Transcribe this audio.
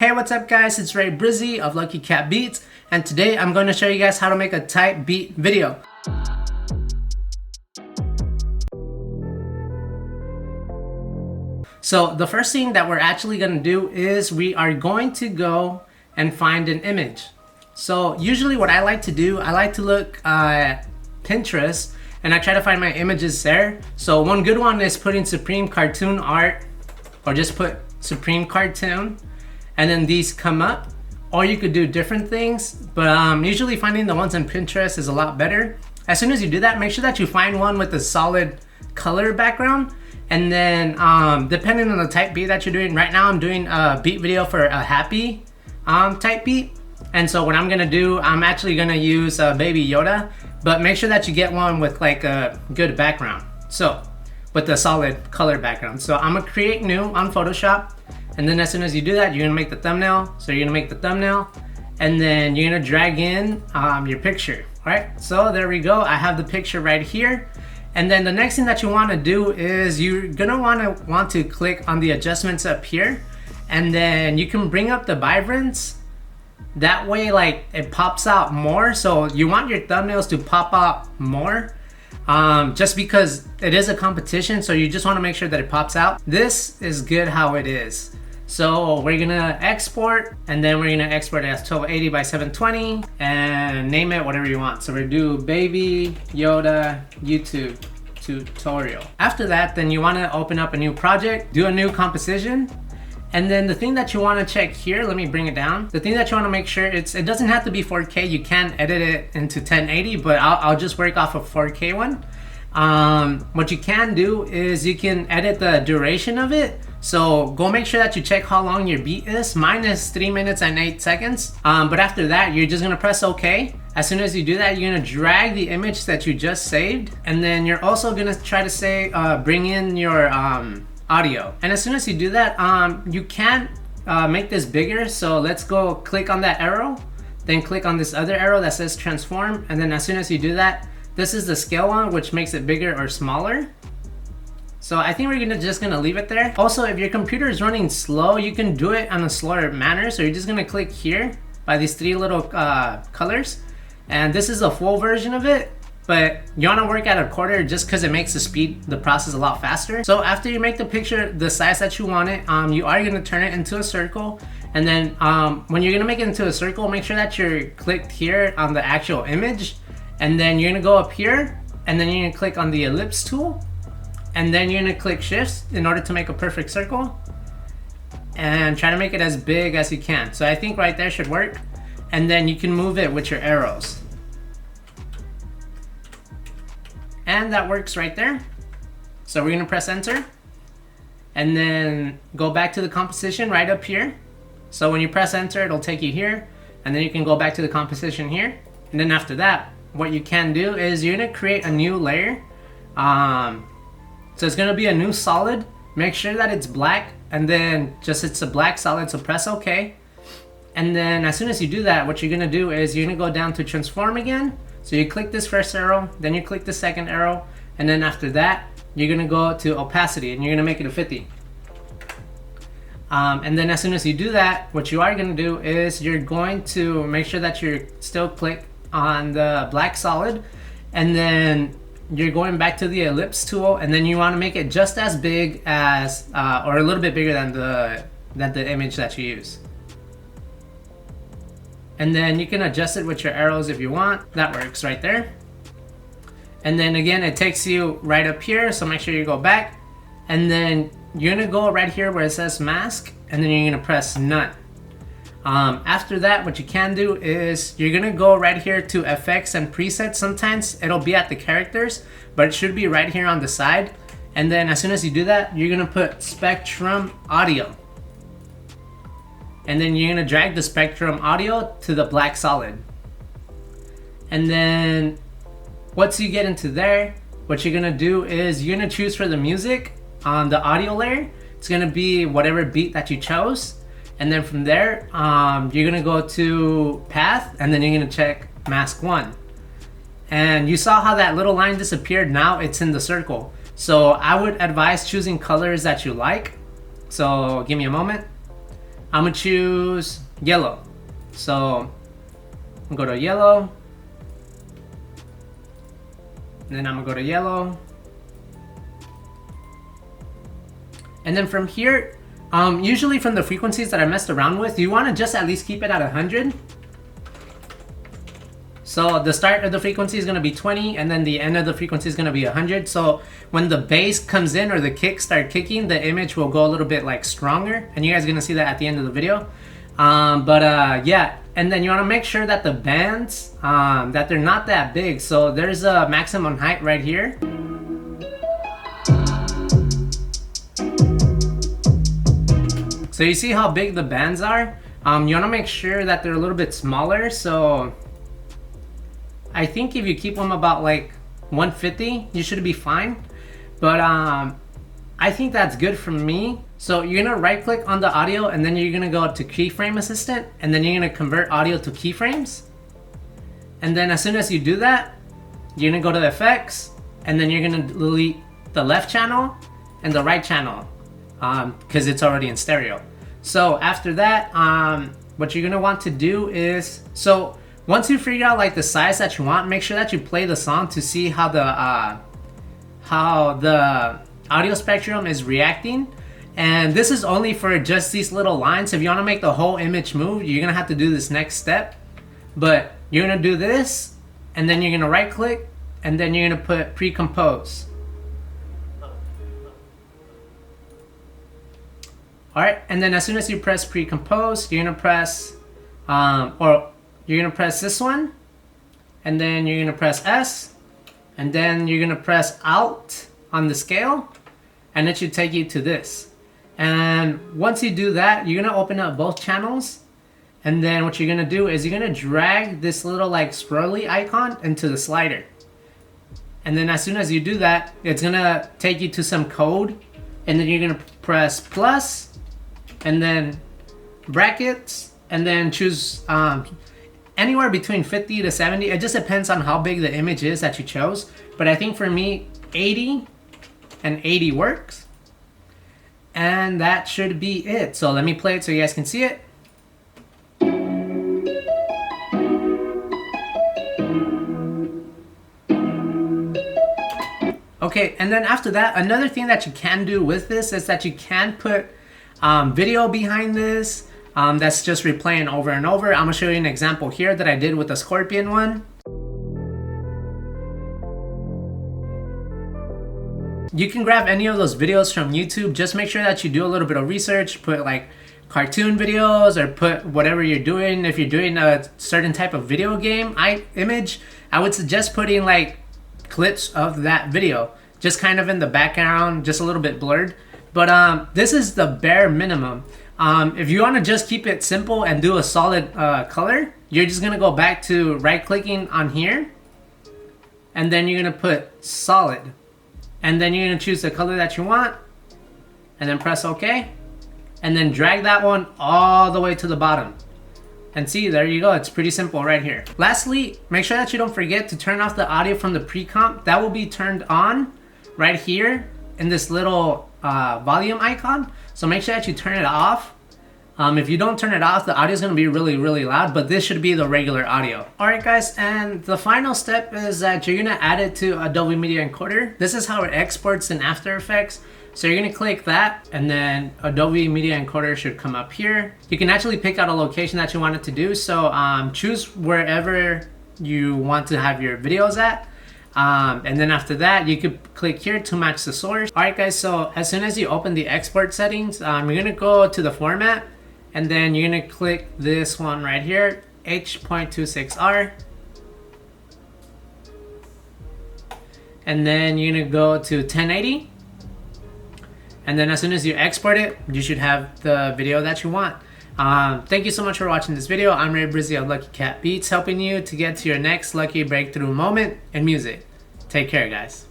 Hey, what's up guys, it's Breezee of Lucky Cat Beats, and today I'm going to show you guys how to make a type beat video. So the first thing that we're actually going to do is we are going to go and find an image. So usually what I like to do, I like to look at Pinterest and I try to find my images there. So one good one is putting Supreme Cartoon Art, or just put Supreme Cartoon, and then these come up. Or you could do different things, but usually finding the ones on Pinterest is a lot better. As soon as you do that, make sure that you find one with a solid color background, and then depending on the type beat that you're doing. Right now I'm doing a beat video for a happy type beat, and so what I'm gonna do, I'm actually gonna use Baby Yoda, but make sure that you get one with like a good background, so with a solid color background. So I'm gonna create new on Photoshop, and then as soon as you do that, you're gonna make the thumbnail. So you're gonna make the thumbnail, and then you're gonna drag in your picture. All right, so there we go. I have the picture right here. And then the next thing that you wanna do is you're gonna want to click on the adjustments up here, and then you can bring up the vibrance. That way, like, it pops out more. So you want your thumbnails to pop out more, just because it is a competition. So you just wanna make sure that it pops out. This is good how it is. So we're gonna export, and then we're gonna export it as 1280 by 720 and name it whatever you want. So we're gonna do Baby Yoda YouTube tutorial. After that, then you wanna open up a new project, do a new composition, and then the thing that you wanna check here, let me bring it down. The thing that you wanna make sure, it doesn't have to be 4K, you can edit it into 1080, but I'll just work off a 4K one. What you can do is you can edit the duration of it. So go make sure that you check how long your beat is. Mine is 3 minutes and 8 seconds. But after that, you're just gonna press OK. As soon as you do that, you're gonna drag the image that you just saved, and then you're also gonna try to say bring in your audio. And as soon as you do that, you can make this bigger. So let's go click on that arrow, then click on this other arrow that says transform, and then as soon as you do that, this is the scale one, which makes it bigger or smaller. So I think we're just gonna leave it there. Also, if your computer is running slow, you can do it on a slower manner. So you're just gonna click here by these three little colors, and this is a full version of it, but you wanna work at a quarter just because it makes the process a lot faster. So after you make the picture the size that you want it, you are gonna turn it into a circle, and then when you're gonna make it into a circle, make sure that you're clicked here on the actual image, and then you're gonna go up here, and then you're gonna click on the ellipse tool, and then you're gonna click shifts in order to make a perfect circle, and try to make it as big as you can. So I think right there should work, and then you can move it with your arrows, and that works right there. So we're gonna press enter, and then go back to the composition right up here. So when you press enter, it'll take you here, and then you can go back to the composition here. And then after that, what you can do is you're gonna create a new layer. So it's gonna be a new solid. Make sure that it's black, and then it's a black solid, so press OK. And then as soon as you do that, what you're gonna do is you're gonna go down to transform again. So you click this first arrow, then you click the second arrow, and then after that, you're gonna go to opacity, and you're gonna make it a 50. And then as soon as you do that, what you are gonna do is you're going to make sure that you're still click on the black solid, and then you're going back to the ellipse tool, and then you want to make it just as big as or a little bit bigger than the image that you use. And then you can adjust it with your arrows if you want. That works right there. And then again, it takes you right up here, so make sure you go back, and then you're gonna go right here where it says mask, and then you're gonna press none. After that, what you can do is you're gonna go right here to effects and presets. Sometimes it'll be at the characters, but it should be right here on the side. And then as soon as you do that, you're gonna put spectrum audio, and then you're gonna drag the spectrum audio to the black solid. And then once you get into there, what you're gonna do is you're gonna choose for the music on the audio layer. It's gonna be whatever beat that you chose. And then from there, you're gonna go to path, and then you're gonna check mask 1. And you saw how that little line disappeared. Now it's in the circle. So I would advise choosing colors that you like. So give me a moment. I'm gonna choose yellow. So I'm gonna go to yellow, and then I'm gonna go to yellow. And then from here, usually from the frequencies that I messed around with, you wanna just at least keep it at 100. So the start of the frequency is gonna be 20, and then the end of the frequency is gonna be 100. So when the bass comes in or the kicks start kicking, the image will go a little bit like stronger, and you guys are gonna see that at the end of the video. Yeah, and then you wanna make sure that the bands, that they're not that big. So there's a maximum height right here. So you see how big the bands are? You wanna make sure that they're a little bit smaller. So I think if you keep them about like 150, you should be fine. But I think that's good for me. So you're gonna right click on the audio, and then you're gonna go to keyframe assistant, and then you're gonna convert audio to keyframes. And then as soon as you do that, you're gonna go to effects, and then you're gonna delete the left channel and the right channel, because it's already in stereo. So after that, what you're gonna want to do is, so once you figure out like the size that you want, make sure that you play the song to see how the audio spectrum is reacting. And this is only for just these little lines. If you want to make the whole image move, you're gonna have to do this next step. But you're gonna do this, and then you're gonna right click, and then you're gonna put pre-compose. Alright, and then as soon as you press pre-compose, you're gonna press you're gonna press this one, and then you're gonna press S, and then you're gonna press Alt on the scale, and it should take you to this. And once you do that, you're gonna open up both channels, and then what you're gonna do is you're gonna drag this little like swirly icon into the slider. And then as soon as you do that, it's gonna take you to some code, and then you're gonna press plus, and then brackets, and then choose anywhere between 50 to 70. It just depends on how big the image is that you chose. But I think for me, 80 and 80 works. And that should be it. So let me play it so you guys can see it. Okay, and then after that, another thing that you can do with this is that you can put video behind this. That's just replaying over and over. I'm gonna show you an example here that I did with the Scorpion one. You can grab any of those videos from YouTube. Just make sure that you do a little bit of research, put like cartoon videos, or put whatever you're doing. If you're doing a certain type of video game image, I would suggest putting like clips of that video, just kind of in the background, just a little bit blurred. But this is the bare minimum. If you want to just keep it simple and do a solid color, you're just gonna go back to right clicking on here, and then you're gonna put solid, and then you're gonna choose the color that you want, and then press OK, and then drag that one all the way to the bottom. And see, there you go. It's pretty simple right here. Lastly, make sure that you don't forget to turn off the audio from the pre-comp. That will be turned on right here in this little volume icon. So make sure that you turn it off. If you don't turn it off, the audio is going to be really, really loud, but this should be the regular audio. Alright guys, and the final step is that you're going to add it to Adobe Media Encoder. This is how it exports in After Effects. So you're going to click that, and then Adobe Media Encoder should come up here. You can actually pick out a location that you want it to do. So choose wherever you want to have your videos at. And then after that, you could click here to match the source. Alright guys, so as soon as you open the export settings, you're going to go to the format, and then you're going to click this one right here, H.26R. And then you're going to go to 1080. And then as soon as you export it, you should have the video that you want. Thank you so much for watching this video. I'm Breezee of Lucky Cat Beats, helping you to get to your next lucky breakthrough moment in music. Take care, guys.